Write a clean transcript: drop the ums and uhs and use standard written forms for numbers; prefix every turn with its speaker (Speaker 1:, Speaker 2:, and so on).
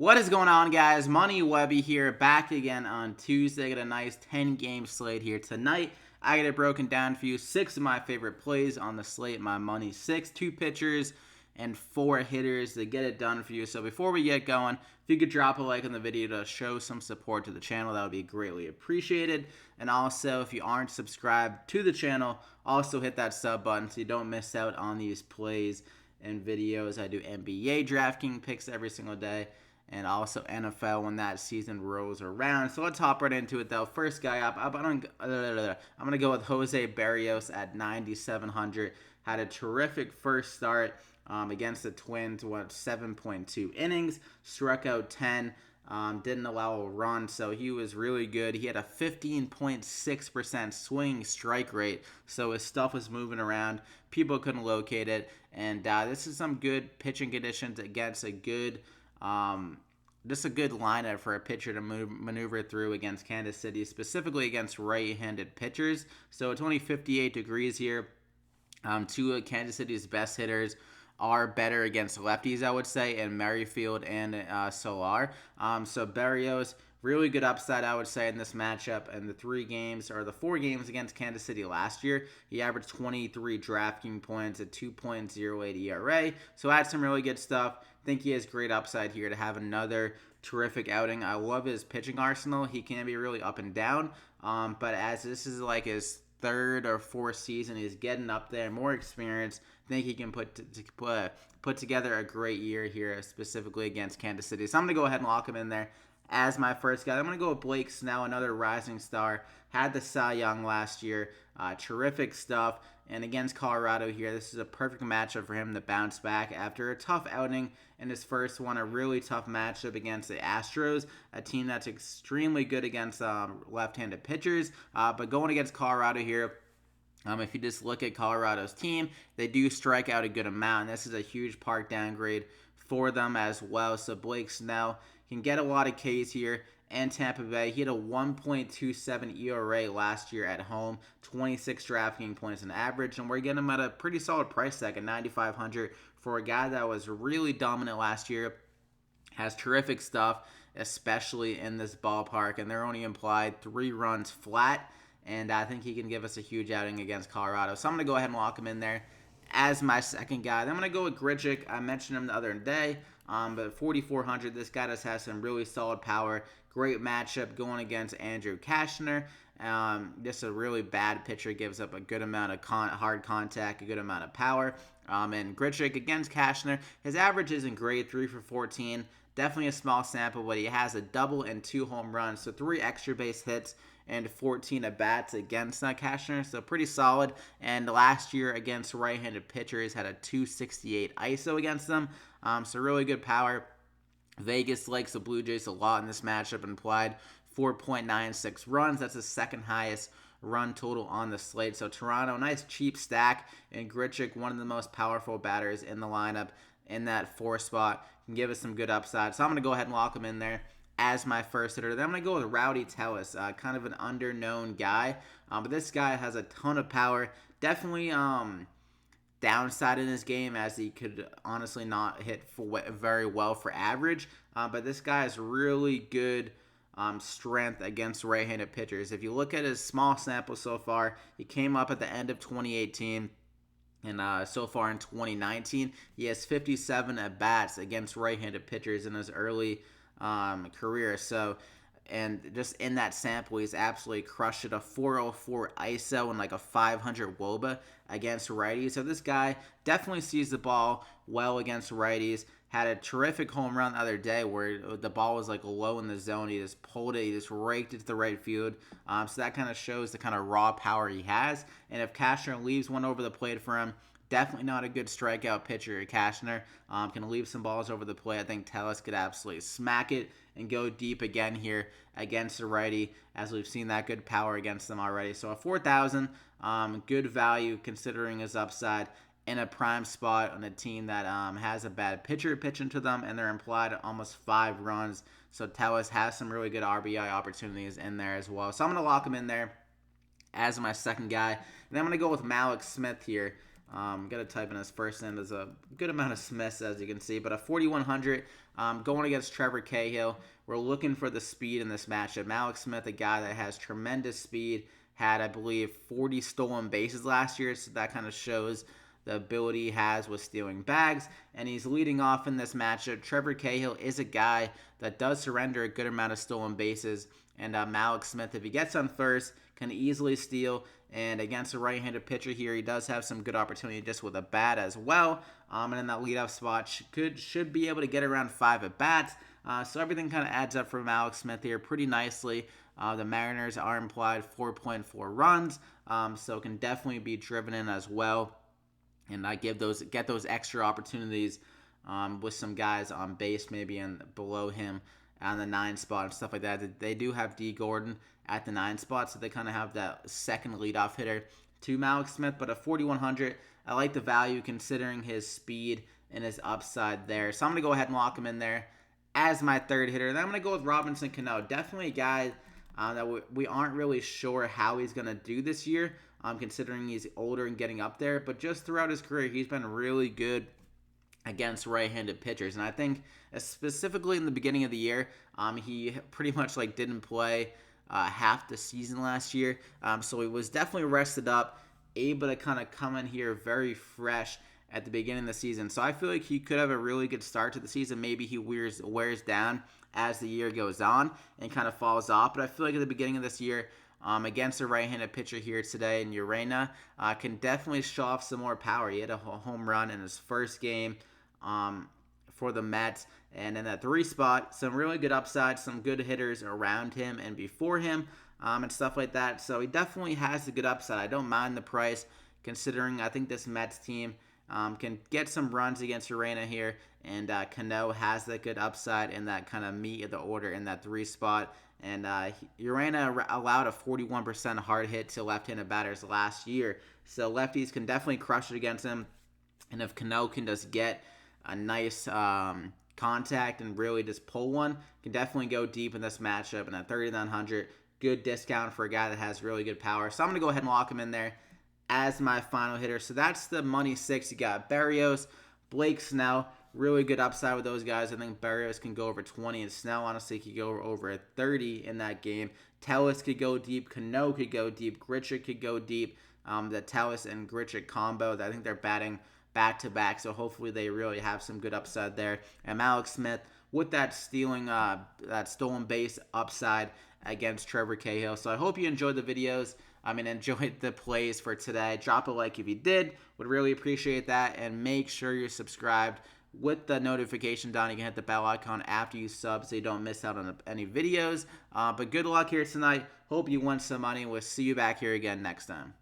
Speaker 1: What is going on, guys? Money Webby here, back again on Tuesday. Got a nice 10-game slate here tonight. I got it broken down for you. 6 of my favorite plays on the slate. My money 6, 2 pitchers and 4 hitters to get it done for you. So before we get going, if you could drop a like on the video to show some support to the channel, that would be greatly appreciated. And also, if you aren't subscribed to the channel, also hit that sub button so you don't miss out on these plays and videos. I do NBA DraftKings picks every single day, and also NFL when that season rolls around. So let's hop right into it, though. First guy up, I'm going to go with Jose Berrios at 9,700. Had a terrific first start against the Twins, 7.2 innings, struck out 10, didn't allow a run, so he was really good. He had a 15.6% swing strike rate, so his stuff was moving around. People couldn't locate it, and this is some good pitching conditions against a good just a good lineup for a pitcher to maneuver through against Kansas City, specifically against right-handed pitchers. So it's only 58 degrees here. Two of Kansas City's best hitters are better against lefties, I would say, and Merrifield and Solar. So Berrios, really good upside, I would say, in this matchup. And the 4 games against Kansas City last year, he averaged 23 DraftKings points at 2.08 ERA. So that's some really good stuff. I think he has great upside here to have another terrific outing. I love his pitching arsenal. He can be really up and down, but as this is like his third or fourth season, he's getting up there, more experience. I think he can put together a great year here, specifically against Kansas City. So I'm going to go ahead and lock him in there as my first guy. I'm going to go with Blake Snell, another rising star. Had the Cy Young last year. Terrific stuff. And against Colorado here, this is a perfect matchup for him to bounce back after a tough outing in his first one, a really tough matchup against the Astros, a team that's extremely good against left-handed pitchers. But going against Colorado here, if you just look at Colorado's team, they do strike out a good amount. And this is a huge park downgrade for them as well. So Blake Snell can get a lot of Ks here. And Tampa Bay, he had a 1.27 ERA last year at home, 26 DraftKings points on average, and we're getting him at a pretty solid price tag at 9,500 for a guy that was really dominant last year. Has terrific stuff, especially in this ballpark, and they're only implied 3 runs flat, and I think he can give us a huge outing against Colorado. So I'm going to go ahead and lock him in there as my second guy. Then I'm going to go with Grichuk. I mentioned him the other day, but 4,400, this guy just has some really solid power. Great matchup going against Andrew Cashner. Just a really bad pitcher, gives up a good amount of hard contact, a good amount of power. And Grichuk against Cashner, his average isn't great, 3 for 14. Definitely a small sample, but he has a double and 2 home runs, so 3 extra base hits and 14 at-bats against Cashner, so pretty solid. And last year against right-handed pitchers, had a 268 ISO against them, so really good power. Vegas likes the Blue Jays a lot in this matchup, implied 4.96 runs. That's the second highest run total on the slate. So Toronto, nice cheap stack, and Grichuk, one of the most powerful batters in the lineup in that 4 spot, can give us some good upside. So I'm going to go ahead and lock him in there as my first hitter. Then I'm going to go with Rowdy Tellez, kind of an under-known guy, but this guy has a ton of power. Definitely downside in his game, as he could honestly not hit very well for average, but this guy has really good strength against right-handed pitchers. If you look at his small sample so far, he came up at the end of 2018, and so far in 2019, he has 57 at-bats against right-handed pitchers in his early career. So, and just in that sample, he's absolutely crushed it. A 404 ISO and like a 500 WOBA against righties. So this guy definitely sees the ball well against righties. Had a terrific home run the other day where the ball was like low in the zone. He just pulled it. He just raked it to the right field. So that kind of shows the kind of raw power he has. And if Cashner leaves one over the plate for him, definitely not a good strikeout pitcher. Cashner can leave some balls over the plate. I think Tellez could absolutely smack it and go deep again here against the righty, as we've seen that good power against them already. So a 4,000, good value considering his upside in a prime spot on a team that has a bad pitcher pitching to them, and they're implied almost 5 runs. So Tellez has some really good RBI opportunities in there as well. So I'm going to lock him in there as my second guy. And I'm going to go with Malik Smith here. Got to type in his first name. There's a good amount of Smiths, as you can see, but a 4,100 going against Trevor Cahill. We're looking for the speed in this matchup. Alex Smith, a guy that has tremendous speed, had, I believe, 40 stolen bases last year, so that kind of shows the ability he has with stealing bags, and he's leading off in this matchup. Trevor Cahill is a guy that does surrender a good amount of stolen bases, and Alex Smith, if he gets on first, can easily steal, and against a right-handed pitcher here, he does have some good opportunity just with a bat as well, and in that leadoff spot, should be able to get around 5 at-bats, so everything kind of adds up from Alex Smith here pretty nicely. The Mariners are implied 4.4 runs, so can definitely be driven in as well, and get those extra opportunities with some guys on base maybe and below him on the 9 spot and stuff like that. They do have D. Gordon at the 9 spot, so they kind of have that second leadoff hitter to Alex Smith, but a 4,100, I like the value considering his speed and his upside there. So I'm going to go ahead and lock him in there as my third hitter. And then I'm going to go with Robinson Cano. Definitely a guy that we aren't really sure how he's going to do this year, considering he's older and getting up there. But just throughout his career, he's been really good against right-handed pitchers. And I think specifically in the beginning of the year, he pretty much didn't play half the season last year. So he was definitely rested up, able to kind of come in here very fresh at the beginning of the season. So I feel like he could have a really good start to the season. Maybe he wears down as the year goes on and kind of falls off. But I feel like at the beginning of this year, against a right-handed pitcher here today in Urena, can definitely show off some more power. He had a home run in his first game for the Mets. And in that 3 spot, some really good upside, some good hitters around him and before him and stuff like that. So he definitely has a good upside. I don't mind the price, considering I think this Mets team can get some runs against Urena here, and Cano has that good upside in that kind of meat of the order in that 3 spot. And Urena allowed a 41% hard hit to left-handed batters last year, so lefties can definitely crush it against him. And if Cano can just get a nice contact and really just pull one, can definitely go deep in this matchup. And at 3,900, good discount for a guy that has really good power. So I'm going to go ahead and lock him in there as my final hitter. So that's the money 6. You got Berrios, Blake Snell, really good upside with those guys. I think Berrios can go over 20, and Snell honestly could go over 30 in that game. Tellis could go deep, Cano could go deep, Grichuk could go deep. The Tellis and Grichuk combo, I think they're batting back-to-back, so hopefully they really have some good upside there. And Alex Smith with that stolen base upside against Trevor Cahill. So I hope you enjoyed the videos. Enjoyed the plays for today. Drop a like if you did. Would really appreciate that. And make sure you're subscribed with the notification down. You can hit the bell icon after you sub so you don't miss out on any videos. But good luck here tonight. Hope you win some money. We'll see you back here again next time.